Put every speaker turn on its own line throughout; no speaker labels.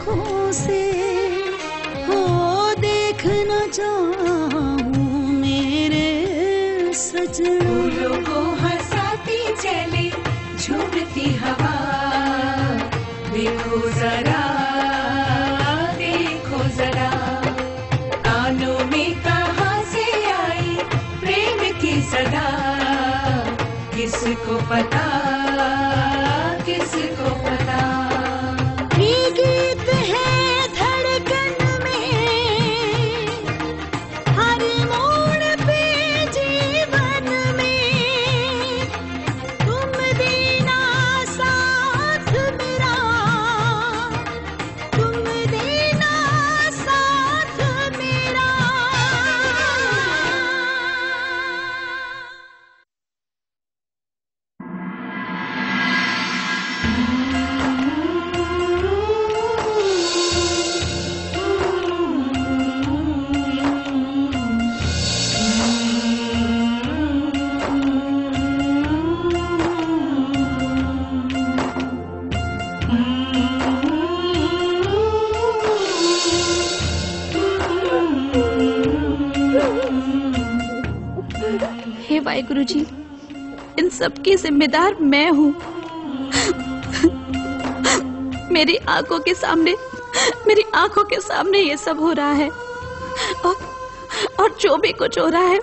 आँखों से हो देख न जाऊं मेरे सजना।
फूलों को हंसाती चले झूमती हवा, देखो जरा देखो जरा, कानों में कहाँ से आई प्रेम की सदा, किसको पता किसको पता।
ये गीत है धड़कन में हर मोड़ पे जीवन में, तुम देना साथ मेरा, तुम देना साथ मेरा।
हे वाहिगुरु जी, इन सब की जिम्मेदार मैं हूँ। मेरी आंखों के सामने ये सब हो रहा है, और जो भी कुछ हो रहा है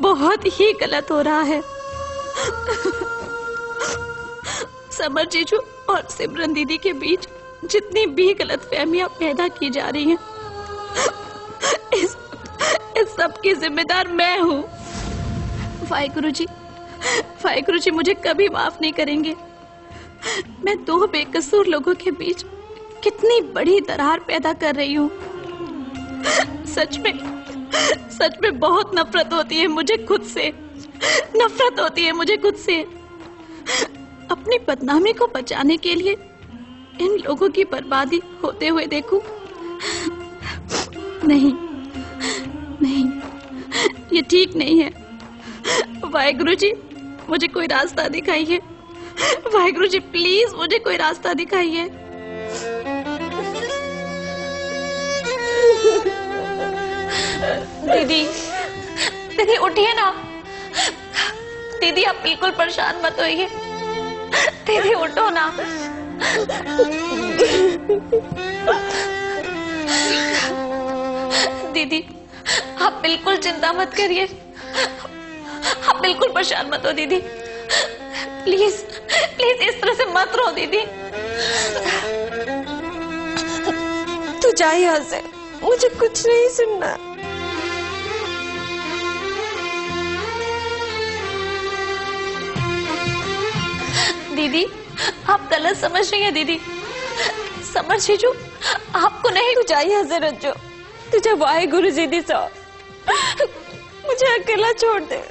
बहुत ही गलत हो रहा है। समर जीजू और सिमरन दीदी के बीच जितनी भी गलतफहमियां पैदा की जा रही हैं, इस सब की जिम्मेदार मैं हूँ। वाहिगुरु जी मुझे कभी माफ नहीं करेंगे। मैं दो बेकसूर लोगों के बीच कितनी बड़ी दरार पैदा कर रही हूँ। सच में बहुत नफरत होती है मुझे खुद से, नफरत होती है मुझे खुद से। अपनी बदनामी को बचाने के लिए इन लोगों की बर्बादी होते हुए देखूं? नहीं, ये ठीक नहीं है। वाहिगुरु जी मुझे कोई रास्ता दिखाइए। वाहिगुरु जी प्लीज मुझे कोई रास्ता दिखाइए। दीदी उठिए ना। दीदी आप बिल्कुल परेशान मत होइए। दीदी उठो ना। दीदी आप बिल्कुल चिंता मत करिए, आप बिल्कुल परेशान मत हो दीदी। प्लीज इस तरह से मत रो दीदी।
तू जा यहाँ से, मुझे कुछ नहीं सुनना।
दीदी आप गलत समझ रही हैं दीदी। समर जीजू आपको नहीं।
तू जा यहाँ से रज्जो, तुझे वाहिगुरु जी दी सौ, मुझे अकेला छोड़ दे।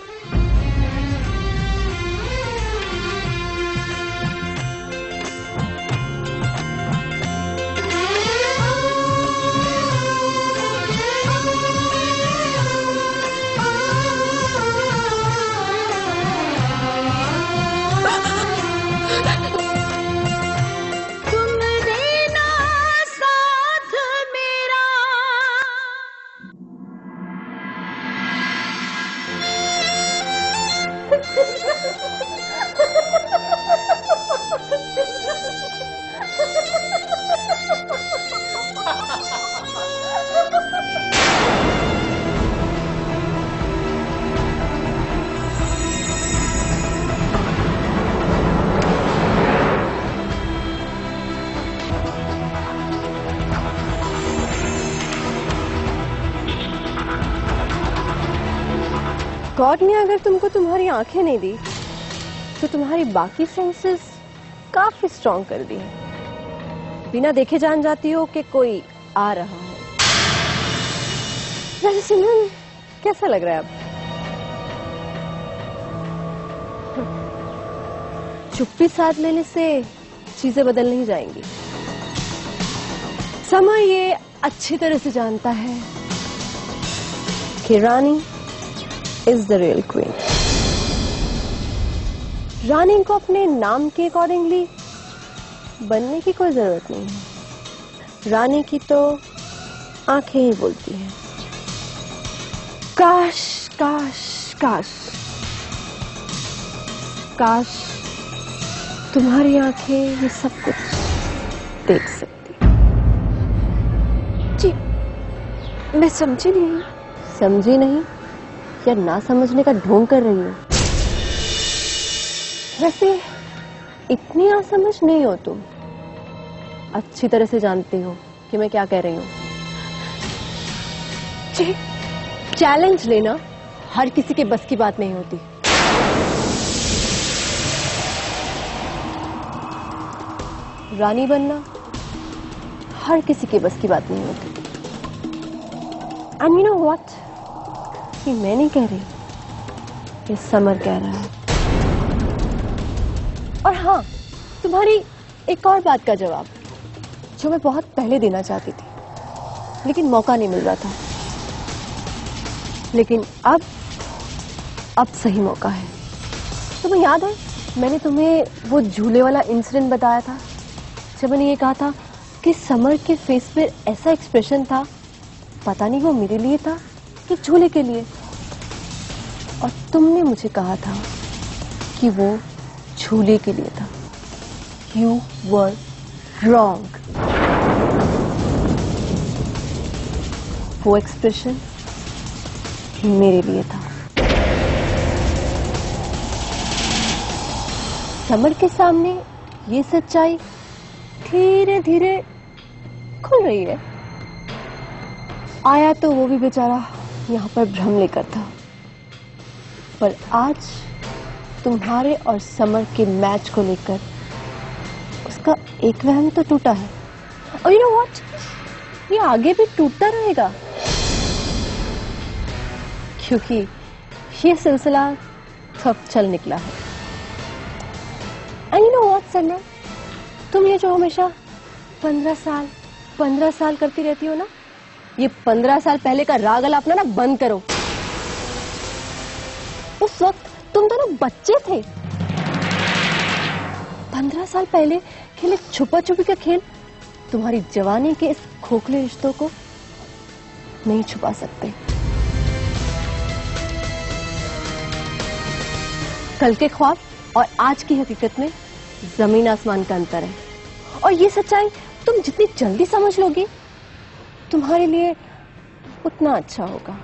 गॉड ने अगर तुमको तुम्हारी आंखें नहीं दी तो तुम्हारी बाकी सेंसेस काफी स्ट्रॉन्ग कर दी है। बिना देखे जान जाती हो कि कोई आ रहा है। वैसे सिमरन कैसा लग रहा है अब? चुप्पी साथ लेने से चीजें बदल नहीं जाएंगी। समय ये अच्छी तरह से जानता है कि रानी इज द रियल क्वीन। रानी को अपने नाम के अकॉर्डिंगली बनने की कोई जरूरत नहीं है। रानी की तो आंखें ही बोलती हैं। काश काश काश काश तुम्हारी आंखें ये सब कुछ देख सकती।
जी मैं समझी नहीं।
समझी नहीं या ना समझने का ढोंग कर रही हो? वैसे इतनी असमझ नहीं हो तुम। अच्छी तरह से जानती हो कि मैं क्या कह रही हूँ।
जी
चैलेंज लेना हर किसी के बस की बात नहीं होती। रानी बनना हर किसी के बस की बात नहीं होती। एंड यू नो व्हाट, ये मैं नहीं कह रही, ये समर कह रहा है। और हाँ, तुम्हारी एक और बात का जवाब जो मैं बहुत पहले देना चाहती थी, लेकिन मौका नहीं मिल रहा था। लेकिन अब सही मौका है। तुम्हें याद है मैंने तुम्हें वो झूले वाला इंसिडेंट बताया था, जब मैंने ये कहा था कि समर के फेस पे ऐसा एक्सप्रेशन था, पता नहीं वो मेरे लिए था कि झूले के लिए। और तुमने मुझे कहा था कि वो झूले के लिए था। You were wrong. वो एक्सप्रेशन मेरे लिए था। समर के सामने ये सच्चाई धीरे धीरे खुल रही है। आया तो वो भी बेचारा यहाँ पर भ्रम लेकर था, पर आज तुम्हारे और समर के मैच को लेकर उसका एक वहम तो टूटा है। और यू नो व्हाट, ये आगे भी टूटता रहेगा, क्योंकि ये सिलसिला सब चल निकला है। And you know what summer, तुम ये जो हमेशा 15 साल करती रहती हो ना, ये 15 साल पहले का राग अलापना ना बंद करो। उस वक्त तुम दोनों बच्चे थे। 15 साल पहले खेले छुपा छुपी का खेल तुम्हारी जवानी के इस खोखले रिश्तों को नहीं छुपा सकते। कल के ख्वाब और आज की हकीकत में जमीन आसमान का अंतर है। और ये सच्चाई तुम जितनी जल्दी समझ लोगी, तुम्हारे लिए उतना अच्छा होगा।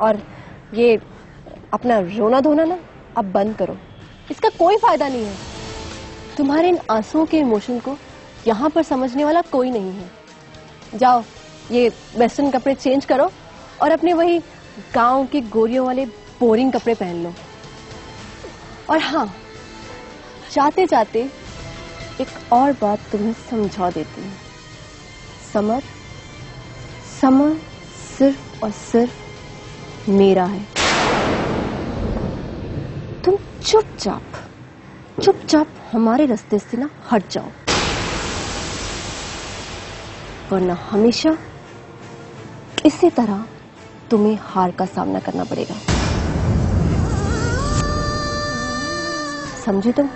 और ये अपना रोना धोना ना अब बंद करो, इसका कोई फायदा नहीं है। तुम्हारे इन आंसुओं के इमोशन को यहाँ पर समझने वाला कोई नहीं है। जाओ ये वेस्टर्न कपड़े चेंज करो और अपने वही गांव के गोरियों वाले बोरिंग कपड़े पहन लो। और हाँ, जाते जाते एक और बात तुम्हें समझा देती हूँ। समर सिर्फ और सिर्फ मेरा है। तुम चुपचाप हमारे रास्ते से ना हट जाओ, वरना हमेशा इसी तरह तुम्हें हार का सामना करना पड़ेगा। समझे तुम?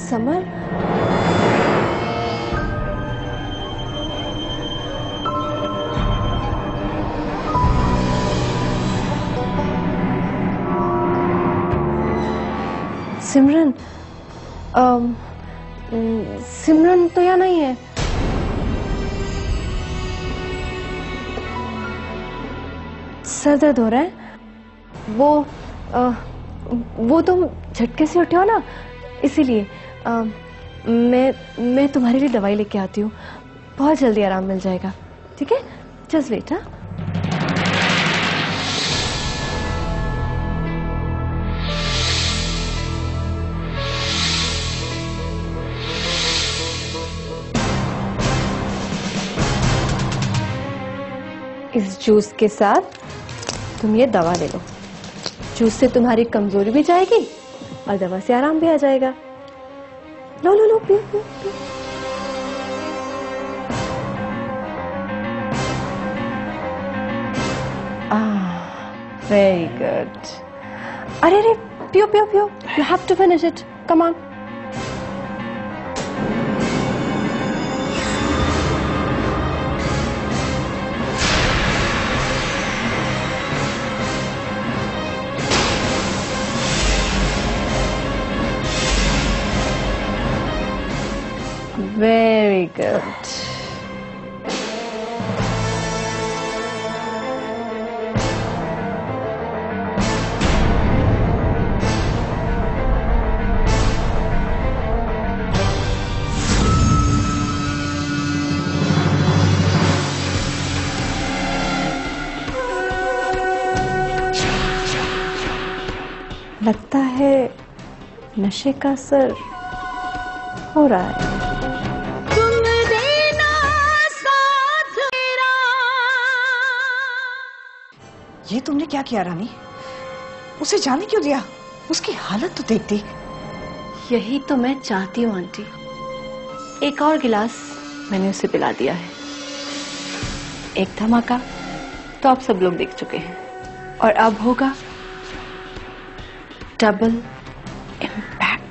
समर, सिमरन सिमरन तो यहाँ नहीं है। सर दर्द हो रहा है? वो तुम झटके से उठे हो ना, इसीलिए मैं तुम्हारे लिए दवाई लेके आती हूँ, बहुत जल्दी आराम मिल जाएगा, ठीक है? Just wait. हाँ, इस जूस के साथ तुम ये दवा ले लो। जूस से तुम्हारी कमजोरी भी जाएगी और दवा से आराम भी आ जाएगा। लो लो लो, पियो पियो पियो। Very good. अरे अरे, पियो पियो पियो, you have to finish it, come on. Very good. लगता है नशे का असर हो रहा है।
ये तुमने क्या किया रानी? उसे जाने क्यों दिया? उसकी हालत तो देख देख।
यही तो मैं चाहती हूँ आंटी। एक और गिलास मैंने उसे पिला दिया है। एक धमाका तो आप सब लोग देख चुके हैं, और अब होगा डबल इम्पैक्ट।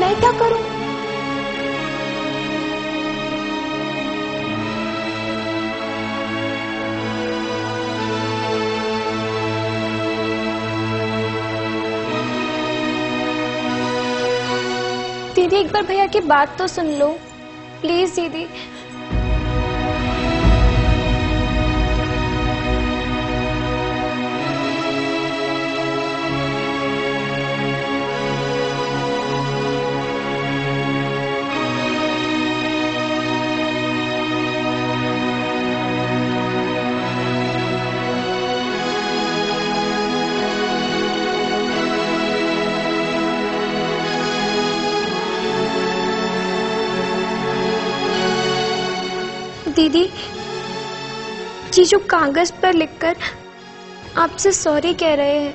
मैं क्या करूं? दीदी एक बार भैया की बात तो सुन लो प्लीज दीदी। दीदी जीजू कागज पर लिखकर आपसे सॉरी कह रहे हैं।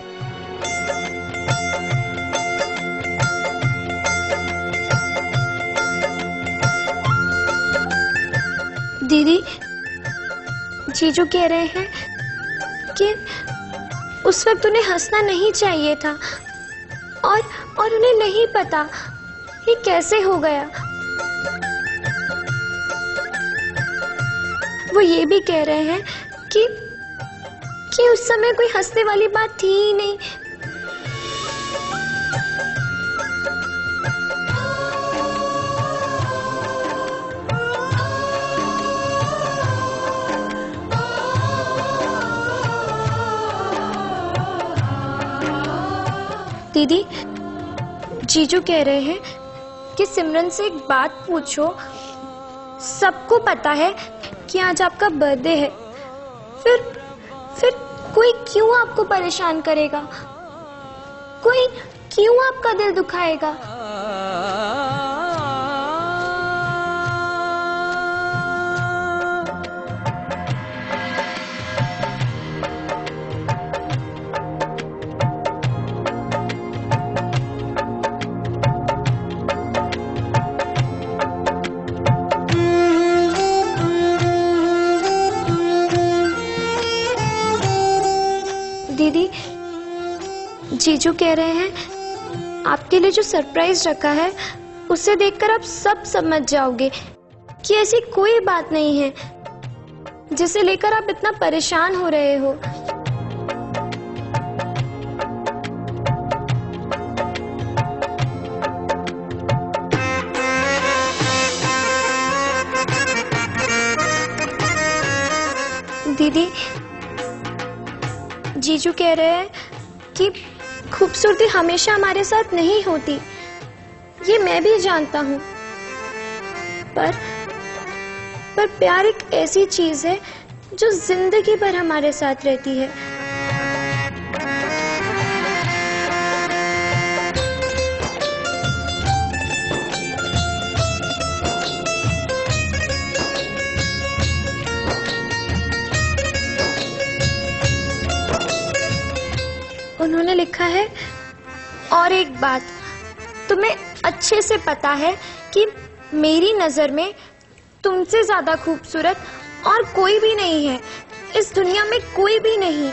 दीदी जीजू कह रहे हैं कि उस वक्त उन्हें हंसना नहीं चाहिए था और उन्हें नहीं पता ये कैसे हो गया। वो ये भी कह रहे हैं कि उस समय कोई हंसने वाली बात थी ही नहीं। दीदी, जीजू कह रहे हैं कि सिमरन से एक बात पूछो। सबको पता है कि आज आपका बर्थडे है, फिर कोई क्यों आपको परेशान करेगा? कोई क्यों आपका दिल दुखाएगा? दीदी, जीजू कह रहे हैं आपके लिए जो सरप्राइज रखा है उसे देखकर आप सब समझ जाओगे कि ऐसी कोई बात नहीं है जिसे लेकर आप इतना परेशान हो रहे हो। दीदी, जीजू कह रहे हैं कि खूबसूरती हमेशा हमारे साथ नहीं होती, ये मैं भी जानता हूँ, पर प्यार एक ऐसी चीज है जो जिंदगी भर हमारे साथ रहती है। उन्होंने लिखा है, और एक बात, तुम्हें अच्छे से पता है कि मेरी नजर में तुमसे ज्यादा खूबसूरत और कोई भी नहीं है, इस दुनिया में कोई भी नहीं।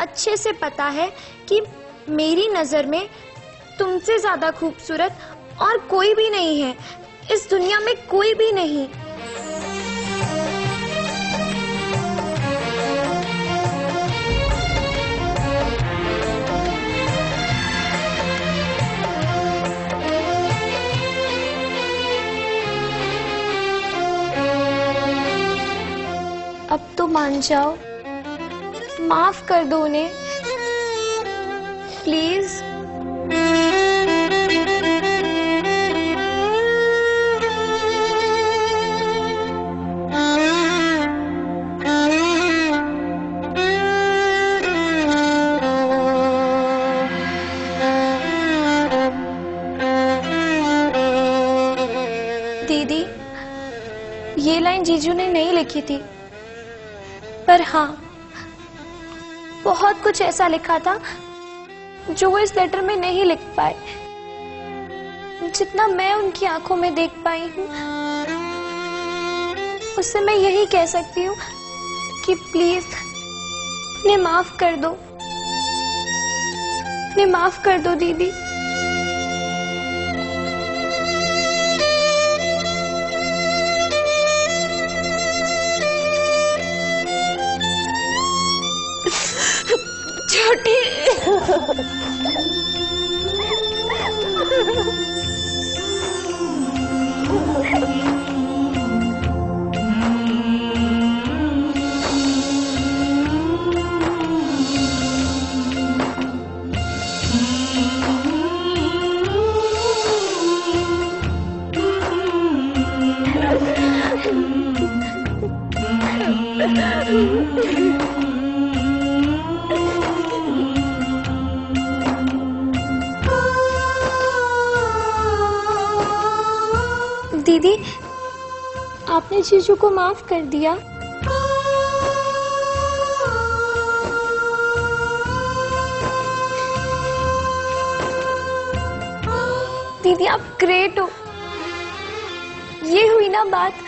अच्छे से पता है कि मेरी नजर में तुमसे ज्यादा खूबसूरत और कोई भी नहीं है, इस दुनिया में कोई भी नहीं। अब तो मान जाओ, माफ कर दो उन्हें, प्लीज। दीदी, ये लाइन जीजू ने नहीं लिखी थी, पर हाँ, बहुत कुछ ऐसा लिखा था जो वो इस लेटर में नहीं लिख पाए। जितना मैं उनकी आंखों में देख पाई हूँ, उससे मैं यही कह सकती हूँ कि प्लीज उन्हें माफ कर दो, उन्हें माफ कर दो दीदी। छोटी दीदी, आपने जीजू को माफ कर दिया। दीदी, आप ग्रेट हो। ये हुई ना बात